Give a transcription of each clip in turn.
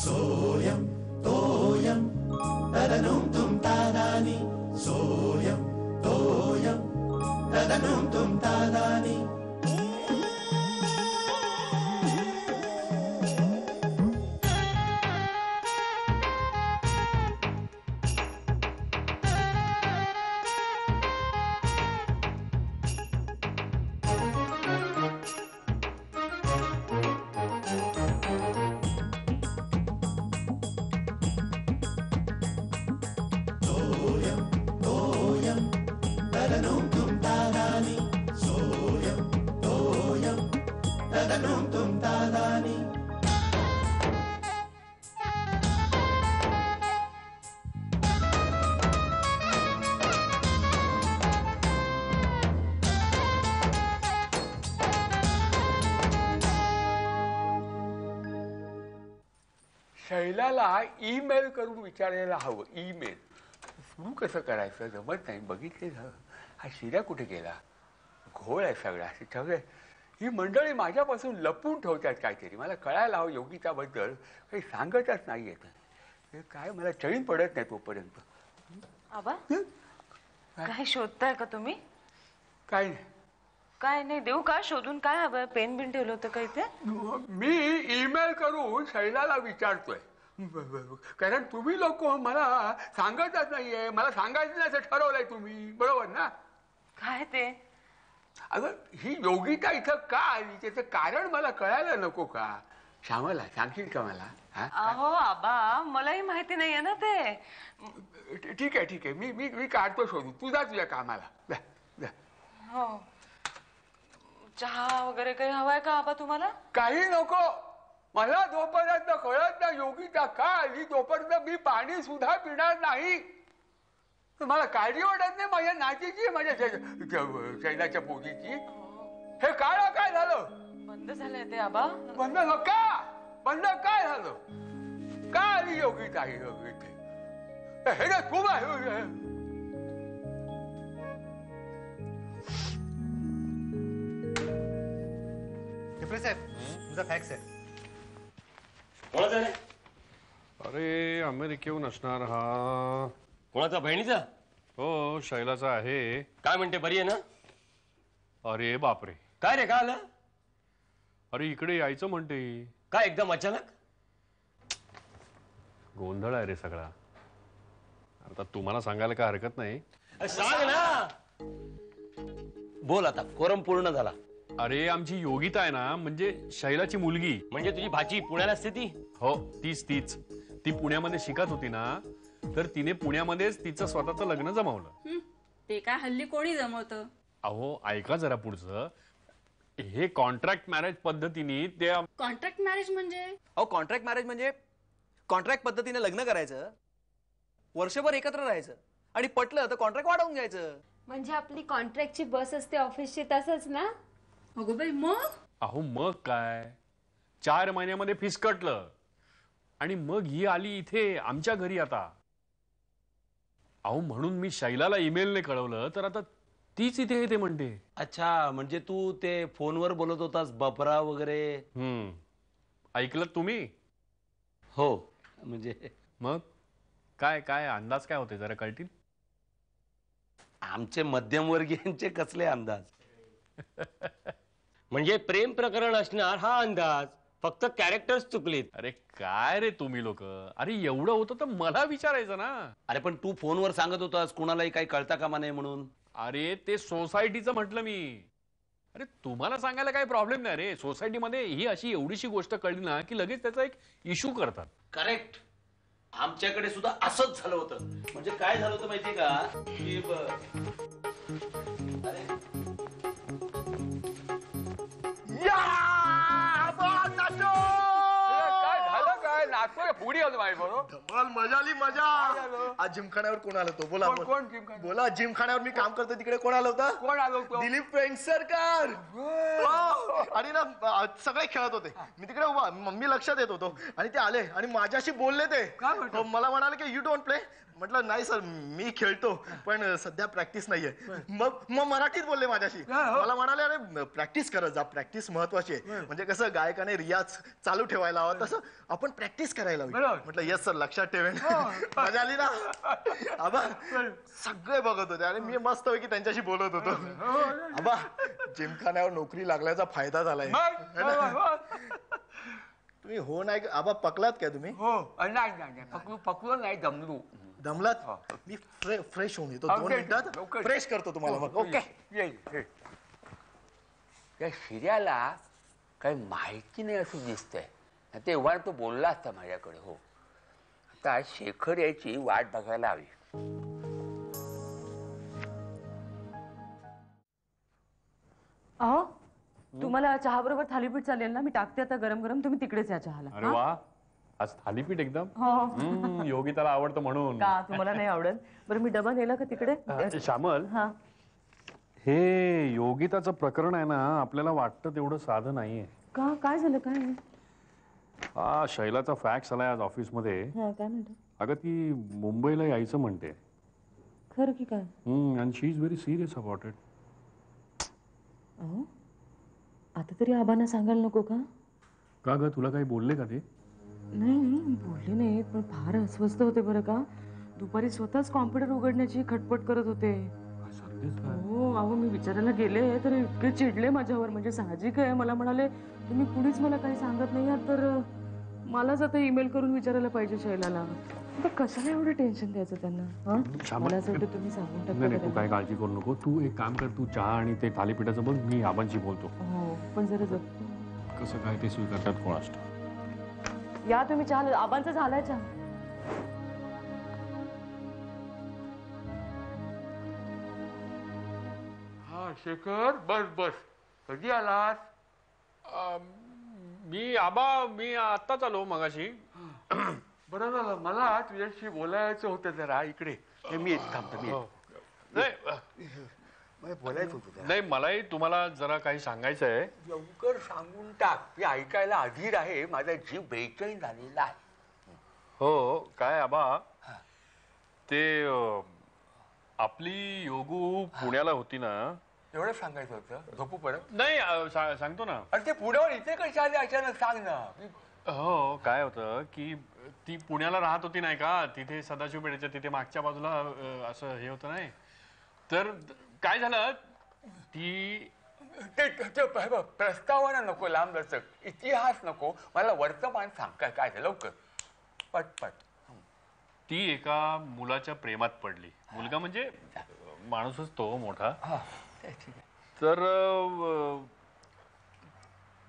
सोयम तोयम तदनुम तुम तादानी सोयम तोयम तदनुम तुम तादानी शैलाला ईमेल करून विचारायला हवं. ईमेल सुरू कसं करायचं जमत नाही. बघितलेलं हा शिऱ्या कुठे गेला? घोळ आहे सगळा. सगळे ही मंडळी माझ्यापासून लपून ठेवतात काहीतरी. मला कळायला हवं योगिताबद्दल. काही सांगतच नाही येत. काय मला चैन पडत नाही तोपर्यंत. आबा काय शोधताय का तुम्ही? काय नाही. काय नाही देऊ का शोधून? काय हवं? पेन बिन ठेवलं होतं का इथे? मी ईमेल करून शैलाला विचारतोय. कारण तुम्ही लोक मला सांगतच नाहीये. मला सांगायचं नाही असं ठरवलंय तुम्ही. बरोबर ना? काय ते? अगं ही योगिता इथं का आली त्याचं कारण मला कळायला नको का? श्यामला सांगशील का मला? अहो आबा मलाही माहिती नाहीये ना ते. ठीक आहे ठीक आहे. मी मी मी काढतो शोधू. तुझा तुझ्या कामाला. हो. चहा वगैरे काही हवाय का आबा तुम्हाला? काही नको. मला जोपर्यंत कळत नाही योगिता का आली तोपर्यंत मी पाणी सुद्धा पिणार नाही. मला काळजी वाटत नाही माझ्या नातीची माझ्या शैलाच्या पोरीची. हे काळा काय झालं? बंद झालंय ते आबा. बंद का? बंद काय झालं? का आली योगिता ही योगिता? हे ना खूप आहे. साहेब तुमचा फॅक्स आहे. कोणाचा रे? अरे अमेरिकेहून असणार हा. कोणाचा? बहिणीचा? हो शैलाचा आहे. काय म्हणते? बरी आहे ना? अरे बापरे. काय रे? काय आलं? अरे इकडे यायचं म्हणते. काय एकदम अचानक? गोंधळ आहे रे सगळा. आता तुम्हाला सांगायला काय हरकत नाही. सांग ना. बोल आता. फोरम पूर्ण झाला. अरे आमची योगिता आहे ना म्हणजे शैलाची मुलगी. म्हणजे तुझी भाची पुण्याला असते ती? हो तीच तीच. ती पुण्यामध्ये शिकत होती ना तर तिने पुण्यामध्येच तिचं स्वतःचं लग्न जमवलं. ते काय हल्ली कोणी जमवतं? अहो ऐका जरा पुढचं. हे कॉन्ट्रॅक्ट मॅरेज पद्धतीने ते. कॉन्ट्रॅक्ट मॅरेज म्हणजे? अहो कॉन्ट्रॅक्ट मॅरेज म्हणजे कॉन्ट्रॅक्ट पद्धतीने लग्न करायचं, वर्षभर एकत्र राहायचं आणि पटलं तर कॉन्ट्रॅक्ट वाढवून घ्यायचं. म्हणजे आपली कॉन्ट्रॅक्टची बस असते ऑफिसची तसंच ना? अगो बाई मग? अहो मग काय 4 महिन्यामध्ये फिसकटलं आणि मग ही आली इथे आमच्या घरी आता. अहो म्हणून मी शैलाला ईमेलने कळवलं तर आता तीच इथे येते म्हणते. अच्छा म्हणजे तू ते फोनवर बोलत होतास बपरा वगैरे? ऐकलं तुम्ही? हो. म्हणजे मग काय काय अंदाज काय होते जरा कळतील? आमचे मध्यमवर्गीयांचे कसले अंदाज? म्हणजे प्रेम प्रकरण असणार हा अंदाज. फक्त कॅरेक्टर्स चुकलेत. अरे काय रे तुम्ही लोक. अरे एवढं होतं तर मला विचारायचं ना. अरे पण तू फोनवर सांगत होतास कुणालाही काही कळता कामा नये म्हणून. अरे ते सोसायटीचं म्हटलं मी. अरे तुम्हाला सांगायला काही प्रॉब्लेम नाही रे. सोसायटीमध्ये ही अशी एवढीशी गोष्ट कळली ना की लगेच त्याचा एक इश्यू करतात. करेक्ट. आमच्याकडे सुद्धा असंच झालं होतं. म्हणजे काय झालं होतं माहितीये का की पुढे होतो माझ्या बरोबर. मजा आली मजा. आज जिमखान्यावर कोण आलं होतं? बोला कोण? बोला. जिमखान्यावर मी काम करतो तिकडे कोण आलं होतं? कोण आलो होतो? दिलीप वेंगसरकर. आणि ना सगळे खेळत होते. मी तिकडे उभा, मम्मी लक्षात येत होतो आणि ते आले आणि माझ्याशी बोलले. ते मला म्हणाले की यू डोंट प्ले. म्हटलं नाही सर, मी खेळतो पण सध्या प्रॅक्टिस नाहीये. मग मराठीत बोलले माझ्याशी. मला म्हणाले अरे प्रॅक्टिस करत जा, प्रॅक्टिस महत्वाची आहे. म्हणजे कसं गायकाने रियाज चालू ठेवायला हवा तसं आपण प्रॅक्टिस करायला हवी. म्हटलं येस सर, लक्षात ठेवेन. मजा आली ना आबा. सगळे बघत होते आणि मी मस्तपैकी त्यांच्याशी बोलत होतो. आबा जिमखान्यावर नोकरी लागल्याचा फायदा झालाय. तुम्ही हो नाही आबा पकलात काय तुम्ही? हो नाही पकलो नाही, दमलो. दमलात? मी फ्रेश होऊन येतो 2 मिनिटात. फ्रेश करतो तुम्हाला मग. ओके. या शिर्याला काही माहिती नाही असं दिसतंय. तेव्हा तो बोलला असता माझ्याकडे. हो आता शेखर याची वाट बघायला हवी. अहो तुम्हाला चहा बरोबर थालीपीठ चालेल ना? मी टाकते आता गरम गरम, तुम्ही तिकडेच या चहाला. अरे वा, आज थालीपीठ एकदम. हो. योगिताला आवडतं म्हणून. का तुम्हाला नाही आवडत? बरं मी डबा नेला का तिकडे? श्यामल, हा हे योगिताचं प्रकरण आहे ना, आपल्याला वाटतं तेवढं साधं नाहीये. का? काय झालं? काय? हा शैलाचा फॅक्स आलाय आज ऑफिसमध्ये. काय म्हणतो? अगं ती मुंबईला यायचं म्हणते. खरं की काय? And she is very serious about it. अहो आता तरी आबांना सांगायला नको का? का ग, तुला काही बोलले का ते? नाही बोलले नाही, पण फार अस्वस्थ होते बरं का. दुपारी स्वतःच कॉम्प्युटर उघडण्याची खटपट करत होते. हो अहो मी विचारायला गेले तर इतके चिडले माझ्यावर. म्हणजे साहजिक आहे. मला म्हणाले तुम्ही कुणीच मला काही सांगत नाही आहात तर मलाच आता ईमेल करून विचारायला पाहिजे शैलाला. कशाला एवढं टेन्शन द्यायचं त्यांना? मला असं वाटतं तुम्ही सांगून टाका. तू काय काळजी करू नको. तू एक काम कर, तू चहा आणि ते थालीपीठाचं बघ, मी आबांशी बोलतो. हो पण जरा कसं काय ते स्वीकारतात कोण असतं. या तुम्ही चहा. आबांचा झालाय चहा. हा शेखर बस बस. कधी आलास? मी आत्ताच आलो मगाशी. बरं झालं, मला तुझ्याशी बोलायचं होतं जरा. इकडे मी येत थांबतो. मी बोलायचं होतं. नाही मलाही तुम्हाला जरा काही सांगायचं आहे. लवकर सांगून टाक. मी ऐकायला अधीर आहे. माझा जीव बेचैन झालेला आहे. हो काय आबा, ते आपली योगू पुण्याला होती ना. एवढं सांगायचं होतं? झोपू परत? नाही सांगतो ना. अरे ते पुण्यावर इथे कशी आली अचानक, सांग ना. हो काय होतं की ती पुण्याला राहत होती नाही का, तिथे सदाशिव पेठेच्या तिथे मागच्या बाजूला असं हे होतं नाही. तर काय झालं, ती प्रस्तावना नको, लांब लचक, इतिहास नको, मला वर्तमान सांग. काय झालं लवकर पटपट. ती एका मुलाच्या प्रेमात पडली. मुलगा म्हणजे माणूसच तो मोठा. तर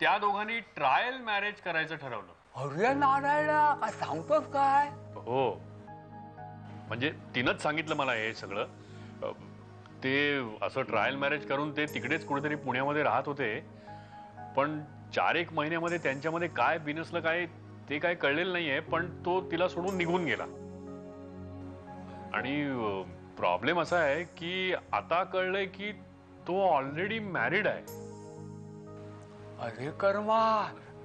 त्या दोघांनी ट्रायल मॅरेज करायचं ठरवलं. अरे नारायणा, काय सांगतोस काय? हो म्हणजे तिनंच सांगितलं मला हे सगळं. ते असं ट्रायल मॅरेज करून ते तिकडेच कुठेतरी पुण्यामध्ये राहत होते. पण 4-1 महिन्यामध्ये त्यांच्यामध्ये काय बिनसलं काय ते काय कळलेलं नाहीये. पण तो तिला सोडून निघून गेला. आणि प्रॉब्लेम असा आहे की आता कळलंय की तो ऑलरेडी मॅरिड आहे. अरे कर्मा,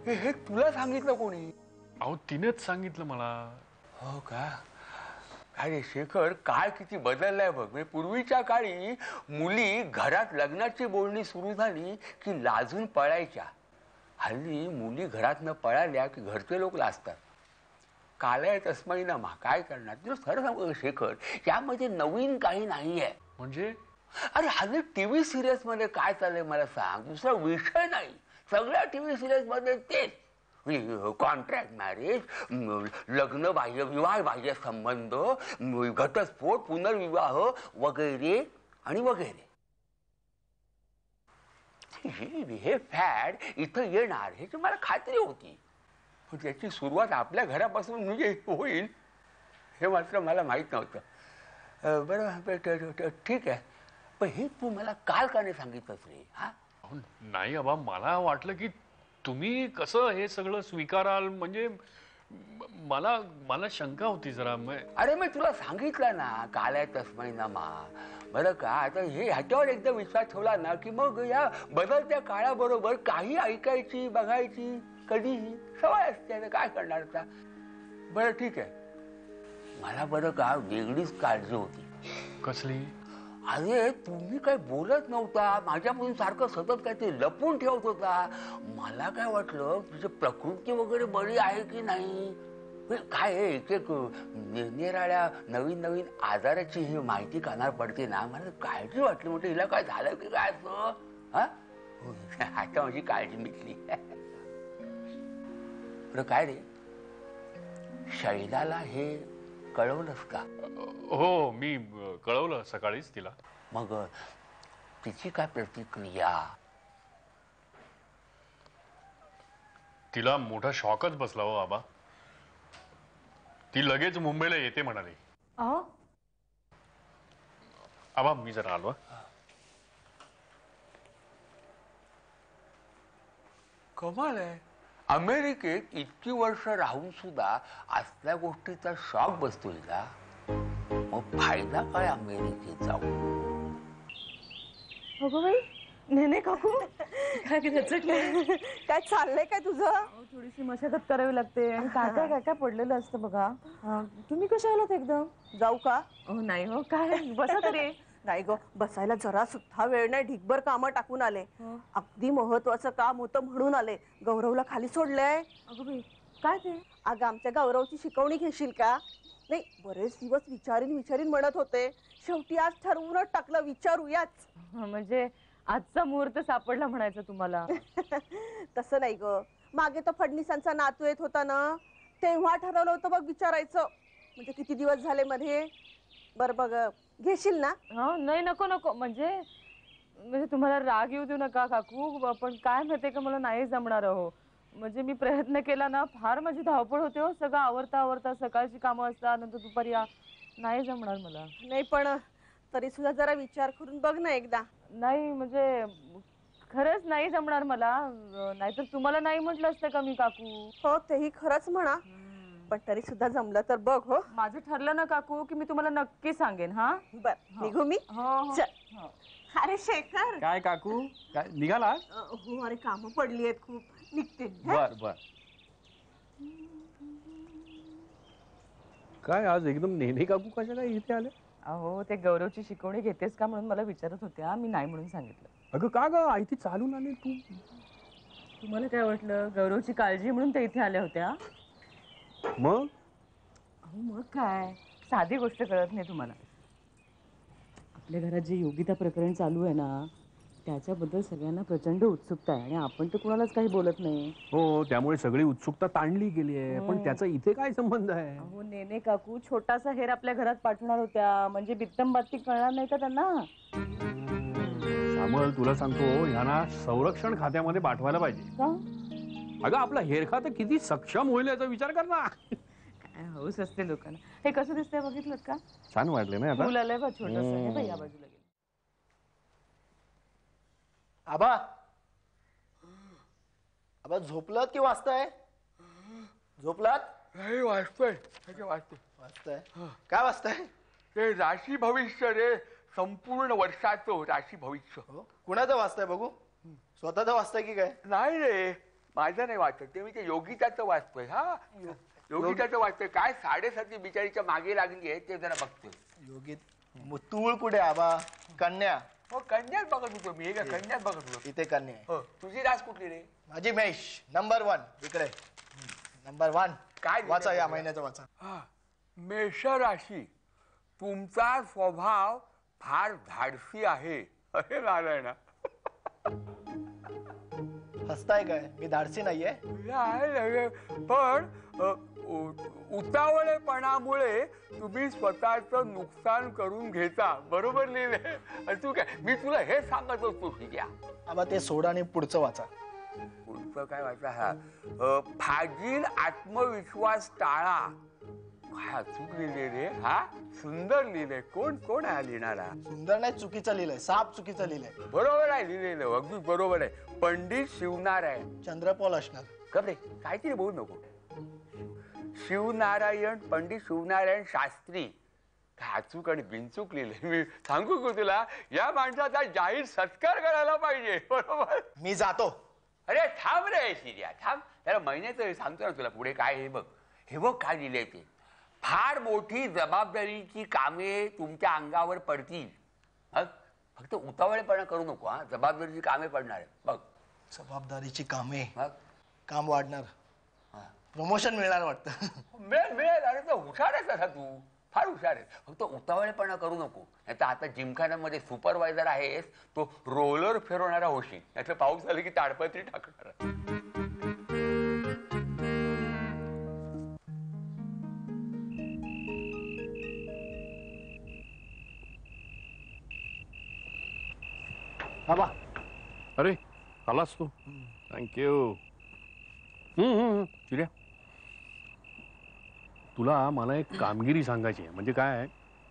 हे तुला सांगितलं कोणी? अहो तिनेच सांगितलं मला. हो का? अरे शेखर, काळ किती बदललाय बघ. म्हणजे पूर्वीच्या काळी मुली घरात लग्नाची बोलणी सुरू झाली की लाजून पळायच्या. हल्ली मुली घरात न पळाल्या की घरचे लोक लाजतात. कालाय तस्मै नमा. काय करणार? तुला खरं सांगू शेखर, यामध्ये नवीन काही नाहीये. म्हणजे अरे हल्ली टीव्ही सिरियल्स मध्ये काय चाललंय मला सांग. दुसरा विषय नाही. सगळ्या टीव्ही सिरियल्स मध्ये तेच. कॉन्ट्रॅक्ट मॅरेज, लग्न बाह्य, विवाह बाह्य संबंध, घटस्फोट, पुनर्विवाह वगैरे आणि वगैरे. हे फॅड इथं येणार ह्याची मला खात्री होती. पण त्याची सुरुवात आपल्या घरापासून म्हणजे होईल हे मात्र मला माहीत नव्हतं. बरं ठीक आहे, पण हे तू मला काल का नाही सांगितलंस रे? हा नाही बाबा, मला वाटलं की तुम्ही कसं हे सगळं स्वीकाराल. म्हणजे मला शंका होती जरा. अरे मी तुला सांगितलं ना, कालाय तस्मै नमा. बरं का आता हे ह्याच्यावर एकदा विश्वास ठेवला ना की मग या बदलत्या काळाबरोबर काही ऐकायची बघायची कधीही सवय असते. आता काय करणार आता. बरं ठीक आहे. मला बरं का वेगळीच काळजी होती. कसली? अरे तुम्ही काय बोलत नव्हता, माझ्यापासून सारखं सतत काहीतरी लपून ठेवत होता. मला काय वाटलं तुझी प्रकृती वगैरे बरी आहे की नाही. काय आहे एक एक निरनिराळ्या नवीन नवीन आजाराची ही माहिती कानावर पडते ना, मला काळजी वाटली. म्हटलं हिला काय झालं की काय असं. हा आता माझी काळजी मिटली. बरं काय रे शैलाला हे कळवलंस का? हो मी कळवलं सकाळीच तिला. मग तिची काय प्रतिक्रिया? तिला मोठा शॉकच बसला हो आबा. ती लगेच मुंबईला येते म्हणाली. आबा मी जरा आलो. कमाल आहे. अमेरिकेत इतकी वर्ष राहून सुद्धा असल्या गोष्टीचा शॉक बसतो हिला. मग फायदा काय अमेरिकेत जाऊन. अगं बाई नेने काकू काय रचकलं. काय चाललंय काय तुझं? थोडीशी मशागत करावी लागते आणि काय काय काय काय पडलेलं असतं बघा. तुम्ही कशा आलात एकदम? जाऊ का? नाही हो काय बसा तरी. नाही ग बसायला जरा सुद्धा वेळ नाही. ढिगभर कामं टाकून आले. अगदी महत्वाचं काम होतं म्हणून आले. गौरवला खाली सोडलंय. अगं बाई काय ते? अगं आमच्या गौरवची शिकवणी घेशील का? नाही बरेच दिवस विचारीन म्हणत होते. शेवटी आज ठरवूनच टाकलं विचारूयाच. म्हणजे आजचा मुहूर्त सापडला म्हणायचं तुम्हाला. तसं नाही ग. मागे तो फडणीसांचा नातू येत होता ना, तेव्हा ठरवलं होतं बघ विचारायचं. म्हणजे किती दिवस झाले मध्ये. बर बघ घेशील ना? नाही नको नको. म्हणजे तुम्हाला राग येऊ देऊ नका काकू, पण काय माहितीये का मला नाही जमणार हो. म्हणजे मी प्रयत्न केला ना, फार माझी धावपळ होते हो. सगळं आवरता सकाळची कामं असतात, नंतर दुपारी नाही जमणार मला. नाही पण तरी सुद्धा जरा विचार करून बघ ना एकदा. नाही म्हणजे खरंच नाही जमणार मला. नाहीतर तुम्हाला नाही म्हटलं असतं का मी काकू. हो तेही खरंच म्हणा, पण तरी सुद्धा जमलं तर बघ. हो माझं ठरलं ना काकू की मी तुम्हाला नक्की सांगेन. हा बर निघू मी. चल. अरे शेखर. काय काकू काय निघाला? हो अरे कामं पडली आहेत खूप. निघते. बर बर. काय आज एकदम नेने काकू कशाला इथे आले? अहो ते गौरवची शिकवणी घेतेस का म्हणून मला विचारत होत्या. मी नाही म्हणून सांगितलं. अगं का ग आई ती चालून आली तू? तुम्हाला काय वाटलं गौरवची काळजी म्हणून ते इथे आल्या होत्या? मग अहो मग काय साधी गोष्ट कळत नाही तुम्हाला. आपल्या घरात जे योगिता प्रकरण चालू आहे ना, त्याच्याबद्दल सगळ्यांना प्रचंड उत्सुकता आहे आणि आपण तर कुणालाच काही बोलत नाही. हो त्यामुळे सगळी उत्सुकता ताणली गेली आहे. पण त्याचा इथे काय संबंध आहे? अहो नेने काकू छोटासा हेर आपल्या घरात पाठवणार होत्या, म्हणजे बित्तम बातमी कळणार नाही का त्यांना? श्यामल तुला सांगतो ह्यांना संरक्षण खात्यामध्ये पाठवायला पाहिजे. का? अगं आपला हेर खातं किती सक्षम होईल याचा विचार कर ना. काय हौस असते लोकांना. हे कसं दिसतंय बघितलं का? छान वाटले ना आता. फुल आलंय बा छोटंसं. हे बाई या बाजूला गेलं. आबा आबा झोपलात की वाचताय? झोपलात? नाही वाचतोय. काय वाचताय? ते राशी भविष्य रे. संपूर्ण वर्षाचं राशी भविष्य. कुणाचं वाचताय बघू? स्वतःचं वाचताय की काय? नाही रे माझं नाही वाचत. ते मी ते योगिताचं वाचतोय. हा योगिताचं वाचतोय. काय 7.5 बिचारीच्या मागे लागली आहे ते जरा बघतोय. योगित तूळ कुठे आबा? कन्या. हो कन्याच बघत होतो मी. कन्याच बघत होतो. इथे कन्या आहे. हो तुझी रास कुठली रे? माझी मेष नंबर 1 इकडे. नंबर 1 काय वाचा या महिन्याचं वाचा. मेष राशी. तुमचा स्वभाव फार धाडसी आहे. अरे नारायणा. हसताय काय? मी धाडसी नाहीये. पण उतावळेपणामुळे तुम्ही स्वतःचं नुकसान करून घेता. बरोबर लिहिले. तू काय मी तुला हे सांगत असतो ठीक आहे. आबा ते सोडा आणि पुढचं वाचा. पुढचं काय वाचा? हा फाजील आत्मविश्वास टाळा. काय अचूक लिहिले रे. हा सुंदर लिहिले. कोण आहे लिहिणारा? सुंदर नाही चुकीचं लिहिलंय. साप चुकीचं लिहिलंय. बरोबर आहे लिहिलेलं. अगदी बरोबर आहे. पंडित शिवनारायण. चंद्रपॉल असणार. कपडे काहीतरी बोलू नको. शिवनारायण पंडित शिवनारायण शास्त्री काय अचूक आणि बिनचूक लिहिलंय मी सांगू का तुला, या माणसाचा जाहीर सत्कार करायला पाहिजे. बरोबर. मी जातो. अरे थांब रे शिर्या, थांब. त्याला महिन्याचं सांगतो ना तुला पुढे काय. हे बघ काय लिहिलंय ते. फार मोठी जबाबदारीची कामे तुमच्या अंगावर पडतील. फक्त उतावळेपणा करू नको. हा, जबाबदारीची कामे पडणार आहे बघ. जबाबदारीची कामे, काम वाढणार, प्रमोशन मिळणार वाटतं. मिळेल. अरे तर हुशार आहेस तसा तू, फार हुशार आहे. फक्त उतावळेपणा करू नको. नाही तर आता जिमखान्यामध्ये सुपरवायझर आहेस, तो रोलर फिरवणारा होशील. नाहीतर पाऊस आला की ताडपत्री टाकणार. बाबा. अरे आलास तू, थँक्यू. चिऱ्या, तुला मला एक कामगिरी सांगायची आहे. म्हणजे काय,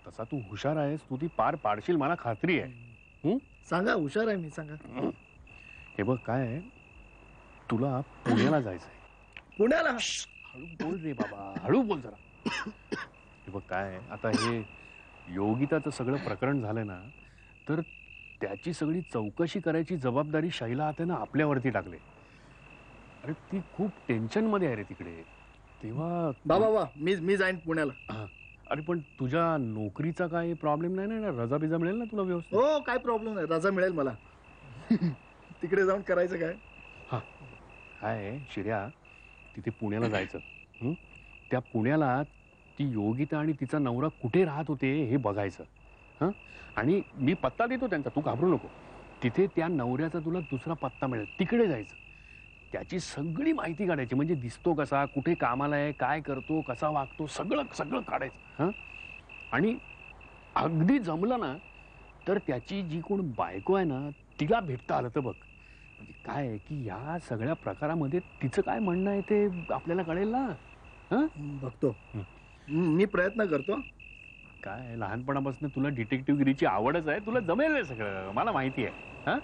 तसा तू हुशार आहेस, तू ती पार पाडशील मला खात्री आहे. सांगा. हुशार आहे मी, सांगा. हे बघ काय आहे, तुला पुण्याला जायचंय. पुण्याला? हळू बोल रे बाबा, हळू बोल जरा. हे बघ काय आहे, आता हे योगिताचं सगळं प्रकरण झालं ना, तर त्याची सगळी चौकशी करायची जबाबदारी शैला आत्यानं आपल्यावरती टाकले. अरे ती खूप टेन्शन मध्ये आहे रे तिकडे. तेव्हा बाबा मी जाईन पुण्याला. अरे पण तुझ्या नोकरीचा काही प्रॉब्लेम नाही ना? रजा बिजा मिळेल ना तुला व्यवस्थित? हो, काय प्रॉब्लेम नाही, रजा मिळेल मला. तिकडे जाऊन करायचं काय? हा काय शिर्या, तिथे पुण्याला जायचं. त्या पुण्याला ती योगिता आणि तिचा नवरा कुठे राहत होते हे बघायचं. हां, आणि मी पत्ता देतो त्यांचा, तू घाबरू नको. तिथे त्या नवऱ्याचा तुला दुसरा पत्ता मिळेल, तिकडे जायचं. त्याची सगळी माहिती काढायची. म्हणजे दिसतो कसा, कुठे कामाला आहे, काय करतो, कसा वागतो, सगळं सगळं काढायचं. हां, आणि अगदी जमलं ना तर त्याची जी कोण बायको आहे ना तिला भेटता आलं तर बघ. म्हणजे काय आहे की या सगळ्या प्रकारामध्ये तिचं काय म्हणणं आहे ते आपल्याला कळेल ना. हां, बघतो मी, प्रयत्न करतो. काय लहानपणापासून तुला डिटेक्टिव्हगिरीची आवडच आहे, तुला जमेल हे सगळं, मला माहिती आहे. हां,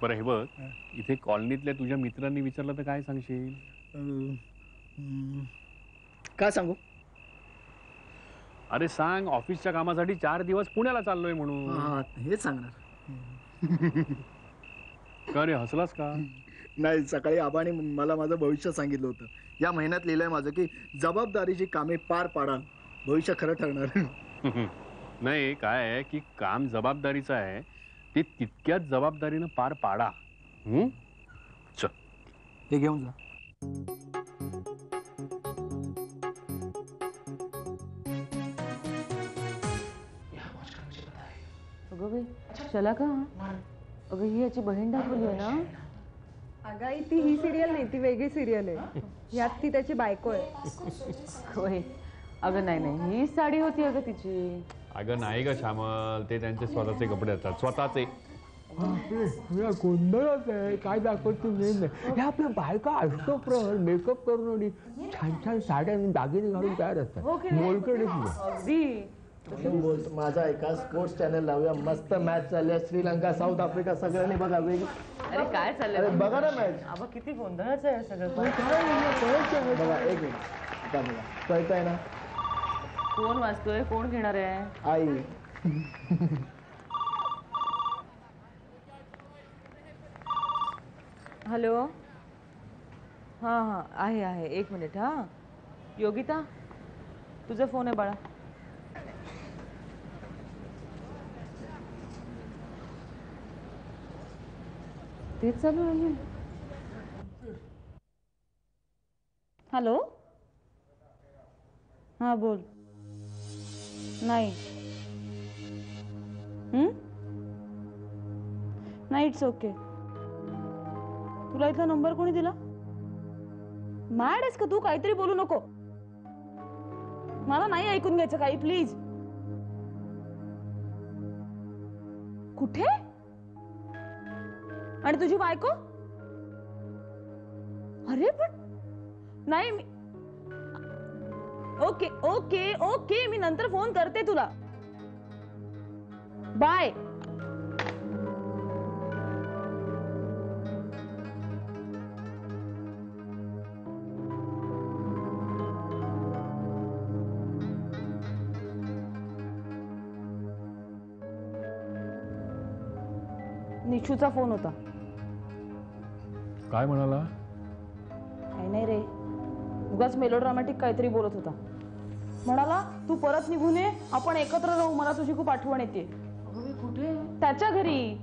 बरं हे बघ, इथे कॉलनीतल्या तुझ्या मित्रांनी विचारलं तर काय सांगशील? काय सांगू? अरे सांग, ऑफिसच्या कामासाठी 4 दिवस पुण्याला चाललोय म्हणून. हेच सांगणार. का रे, हसलास का? नाही, सकाळी आबाने मला माझं भविष्य सांगितलं होतं. या महिन्यात लिहिलंय माझं की जबाबदारीची कामे पार पाडा, भविष्य खरं ठरणार. नाही, काय आहे की काम जबाबदारीचं आहे, ते तितक्याच जबाबदारीनं पार पाडा. चल, हे घेऊन जा. अगं बाई, चला का? अगं ही याची बहीण दाखवली आहे ना? अगं ती ही सिरियल नाही, ती वेगळी सिरियल आहे. यात ती त्याची बायको आहे. अगं नाही, ही साडी होती अगं तिची. अगं नाही ग श्यामल, ते त्यांचे स्वतःचे कपडे असतात, स्वतःचे. गोंधळच आहे, काय दाखवतो नाही. हे आपल्या बायका अष्टप्रहर मेकअप करून आणि छान छान साड्या आणि दागिने घालून तयार असतात. मोलकडे माझा एका स्पोर्ट्स चॅनल लावूया, मस्त मॅच चालली आहे, श्रीलंका साऊथ आफ्रिका, सगळ्यांनी बघा. अरे काय चाललंय? बघा ना मॅच. अबा किती गोंधळाचं आहे सगळं. बघा, एक मिनिट, बघा, कळतंय ना? कोण वाचतोय, कोण घेणार आहे? आई. हॅलो. हां, आहे, एक मिनिट. हां, योगिता, तुझा फोन आहे बाळा. तेच चालू आहे. हॅलो. हां बोल. नाही, नाही, इट्स ओके. तुला इथला नंबर कोणी दिला? मॅड आहेस का तू? काहीतरी बोलू नको, मला नाही ऐकून घ्यायचं काही, प्लीज. कुठे? आणि तुझी बायको? अरे पण नाही, मी ओके ओके ओके, मी नंतर फोन करते तुला. बाय. निशूचा फोन होता. काय म्हणाला? काही नाही रे, उगाच मेलोड्रामॅटिक काहीतरी बोलत होता. म्हणाला तू परत निघून ये, आपण एकत्र राहू, मला तुझी खूप आठवण येते. कुठे? त्याच्या घरी.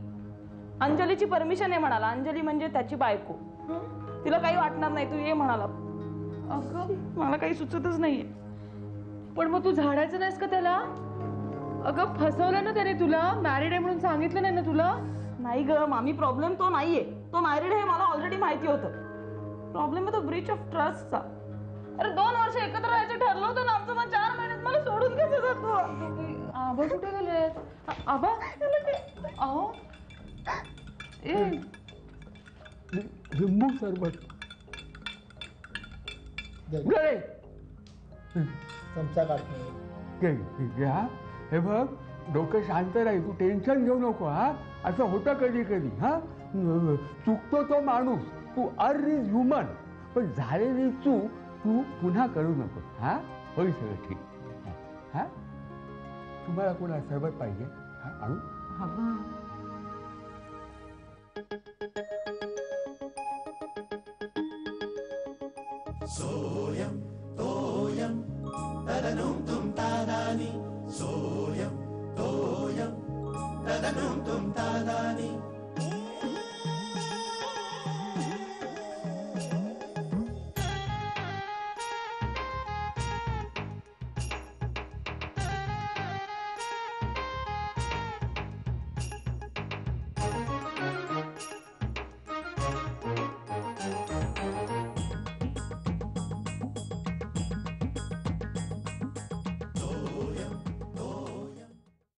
अंजलीची परमिशन आहे म्हणाला. अंजली म्हणजे त्याची बायको. तिला काही वाटणार नाही, तू ये म्हणाला. अगं मला काही सुचतच नाहीये. पण मग तू झाडायचं नाहीस का त्याला? अगं फसवलं ना त्याने तुला. मॅरिड आहे म्हणून सांगितलं नाही ना तुला? नाही ग मामी, प्रॉब्लेम तो नाहीये. तो मॅरिड आहे मला ऑलरेडी माहिती होतं. प्रॉब्लेम आहे तो ब्रीच ऑफ ट्रस्टचा. अरे 2 वर्ष एकत्र राहायचं ठरलं होतं ना आमचं, मग 4 महिन्यात मला सोडून कसं जातो? आबा कुठे गेलेत? आबा अहो ए लिंबू सरबत गळे चमचा काढतो. घ्या. हे बघ, डोकं शांत राहील, तू टेन्शन घेऊ नको. हा असं होतं कधी कधी. हा चुकतो तो माणूस, तू इज ह्युमन, पण झालेली चूक तू पुन्हा करू नको. हा होईल सगळं ठीक. हा तुम्हाला कोणा सरबत पाहिजे? हा आणू? सोयम तोयम तदनुम तुम तादानी सोयम तोयम तदनुम तुम तादानी